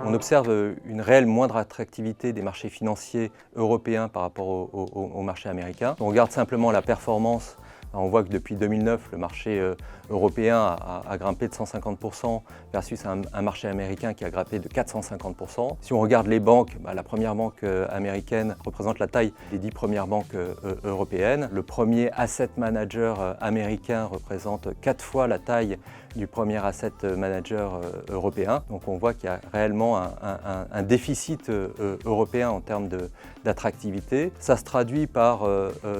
On observe une réelle moindre attractivité des marchés financiers européens par rapport au marché américain. On regarde simplement la performance. On voit que depuis 2009, le marché européen a grimpé de 150% versus un marché américain qui a grimpé de 450%. Si on regarde les banques, la première banque américaine représente la taille des 10 premières banques européennes. Le premier asset manager américain représente 4 fois la taille du premier asset manager européen. Donc on voit qu'il y a réellement un déficit européen en termes d'attractivité. Ça se traduit par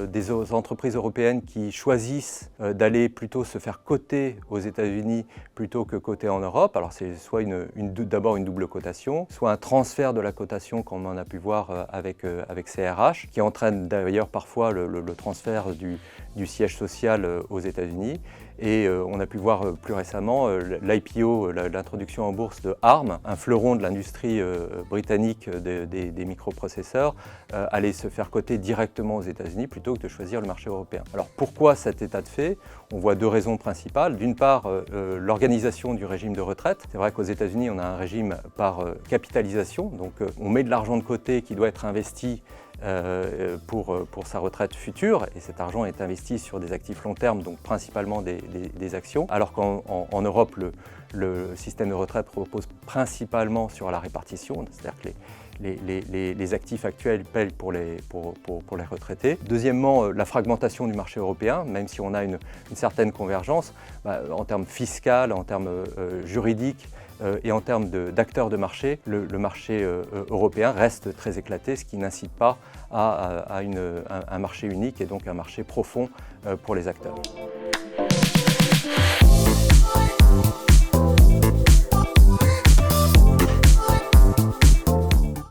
des entreprises européennes qui choisissent d'aller plutôt se faire coter aux États-Unis plutôt que coter en Europe. Alors c'est soit d'abord une double cotation, soit un transfert de la cotation comme on en a pu voir avec CRH, qui entraîne d'ailleurs parfois le transfert du siège social aux États-Unis. Et on a pu voir plus récemment l'IPO, l'introduction en bourse de ARM, un fleuron de l'industrie britannique des microprocesseurs, aller se faire coter directement aux États-Unis plutôt que de choisir le marché européen. Alors pourquoi cet état de fait? On voit deux raisons principales. D'une part, l'organisation du régime de retraite. C'est vrai qu'aux États-Unis, on a un régime par capitalisation, donc on met de l'argent de côté qui doit être investi pour sa retraite future, et cet argent est investi sur des actifs long terme, donc principalement des actions, alors qu'en Europe, le système de retraite repose principalement sur la répartition, c'est-à-dire que les actifs actuels payent pour les retraités. Deuxièmement, la fragmentation du marché européen, même si on a une certaine convergence, en termes fiscaux, en termes juridiques, et en termes d'acteurs de marché, le marché européen reste très éclaté, ce qui n'incite pas à un marché unique et donc un marché profond pour les acteurs.